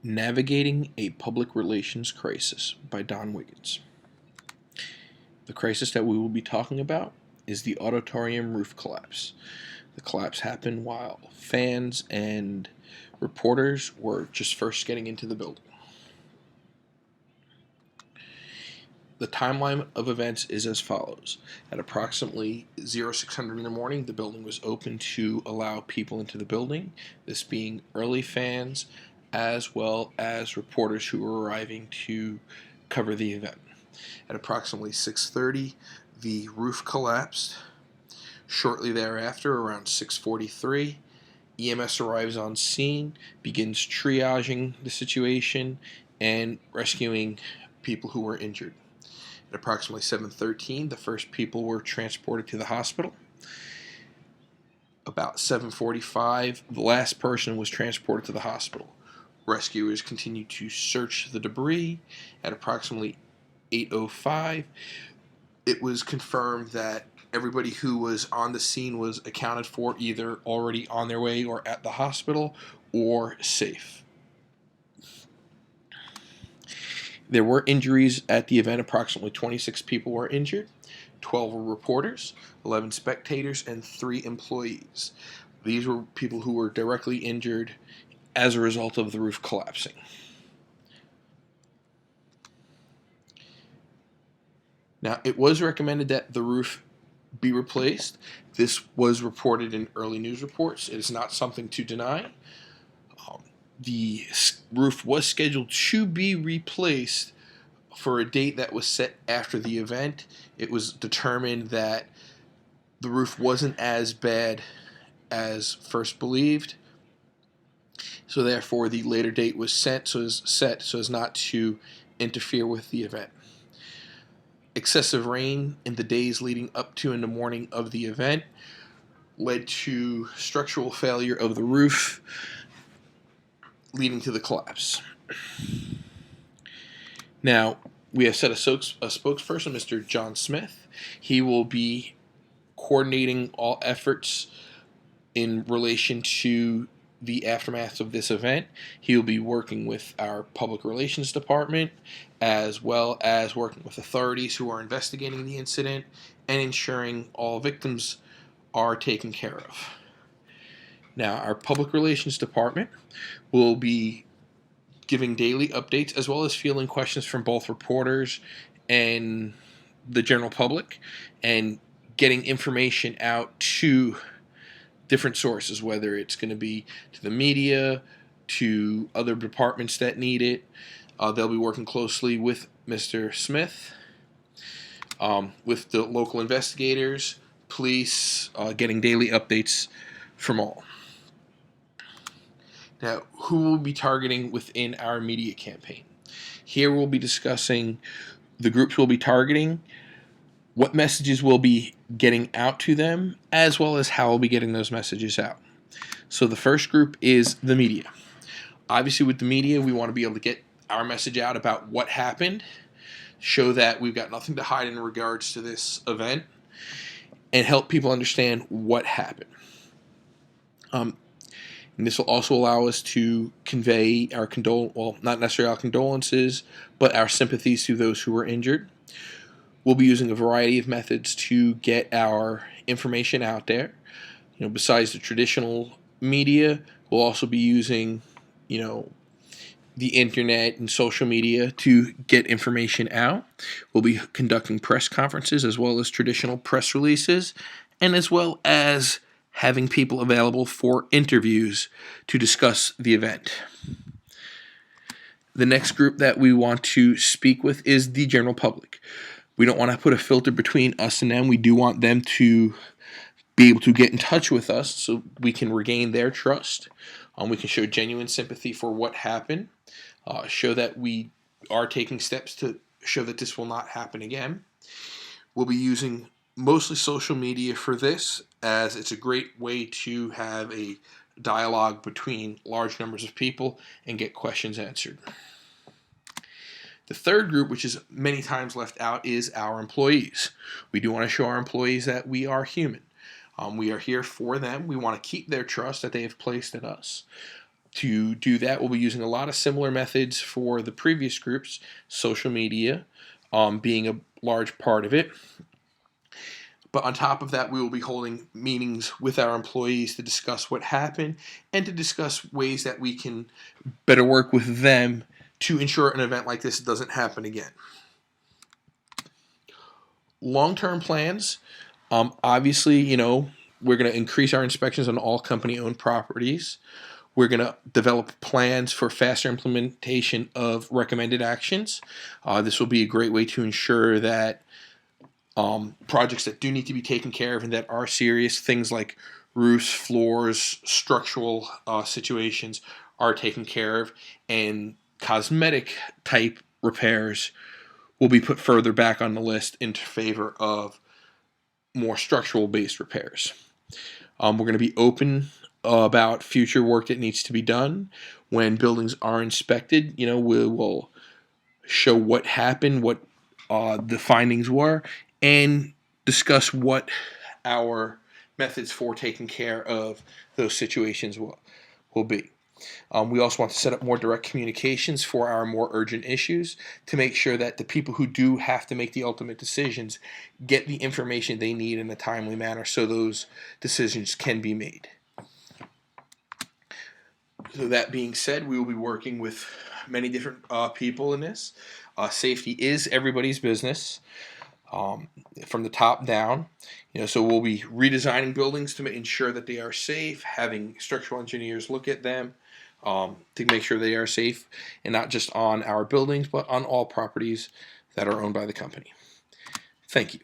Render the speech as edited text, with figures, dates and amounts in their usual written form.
Navigating a Public Relations Crisis by Don Wiggins. The crisis that we will be talking about is the auditorium roof collapse. The collapse happened while fans and reporters were just first getting into the building. The timeline of events is as follows. At approximately 0600 in the morning, the building was open to allow people into the building, this being early fans as well as reporters who were arriving to cover the event. At approximately 6:30, the roof collapsed. Shortly thereafter, around 6:43, EMS arrives on scene, begins triaging the situation and rescuing people who were injured. At approximately 7:13, the first people were transported to the hospital. About 7:45, the last person was transported to the hospital. Rescuers continued to search the debris. At approximately 8:05, it was confirmed that everybody who was on the scene was accounted for, either already on their way or at the hospital or safe. There were injuries at the event. Approximately 26 people were injured. 12 were reporters, 11 spectators, and 3 employees. These were people who were directly injured as a result of the roof collapsing. Now, it was recommended that the roof be replaced. This was reported in early news reports. It is not something to deny. The roof was scheduled to be replaced for a date that was set after the event. It was determined that the roof wasn't as bad as first believed, so therefore the later date was set so as not to interfere with the event. Excessive rain in the days leading up to and the morning of the event led to structural failure of the roof, leading to the collapse. Now, we have set a spokesperson, Mr. John Smith. He will be coordinating all efforts in relation to the aftermath of this event. He will be working with our public relations department, as well as working with authorities who are investigating the incident and ensuring all victims are taken care of. Now, our public relations department will be giving daily updates as well as fielding questions from both reporters and the general public and getting information out to different sources, whether it's going to be to the media, to other departments that need it. They'll be working closely with Mr. Smith, with the local investigators, police, getting daily updates from all. Now, who will be targeting within our media campaign? Here we'll be discussing the groups we'll be targeting, what messages we'll be getting out to them, as well as how we'll be getting those messages out. So the first group is the media. Obviously, with the media, we want to be able to get our message out about what happened, show that we've got nothing to hide in regards to this event, and help people understand what happened. And this will also allow us to convey our not necessarily our condolences, but our sympathies to those who were injured. We'll be using a variety of methods to get our information out there. Besides the traditional media, we'll also be using, the internet and social media to get information out. We'll be conducting press conferences as well as traditional press releases, and as well as having people available for interviews to discuss the event. The next group that we want to speak with is the general public. We don't want to put a filter between us and them. We do want them to be able to get in touch with us so we can regain their trust. We can show genuine sympathy for what happened, show that we are taking steps to show that this will not happen again. We'll be using mostly social media for this, as it's a great way to have a dialogue between large numbers of people and get questions answered. The third group, which is many times left out, is our employees. We do want to show our employees that we are human. We are here for them. We want to keep their trust that they have placed in us. To do that, we'll be using a lot of similar methods for the previous groups, social media being a large part of it. But on top of that, we will be holding meetings with our employees to discuss what happened and to discuss ways that we can better work with them to ensure an event like this doesn't happen again. Long-term plans, obviously, we're going to increase our inspections on all company-owned properties. We're going to develop plans for faster implementation of recommended actions. This will be a great way to ensure that projects that do need to be taken care of and that are serious, things like roofs, floors, structural situations, are taken care of, and cosmetic type repairs will be put further back on the list in favor of more structural based repairs. We're going to be open about future work that needs to be done. When buildings are inspected, we will show what happened, what the findings were, and discuss what our methods for taking care of those situations will be. We also want to set up more direct communications for our more urgent issues to make sure that the people who do have to make the ultimate decisions get the information they need in a timely manner so those decisions can be made. So that being said, we will be working with many different people in this. Safety is everybody's business. From the top down, so we'll be redesigning buildings to ensure that they are safe, having structural engineers look at them to make sure they are safe, and not just on our buildings, but on all properties that are owned by the company. Thank you.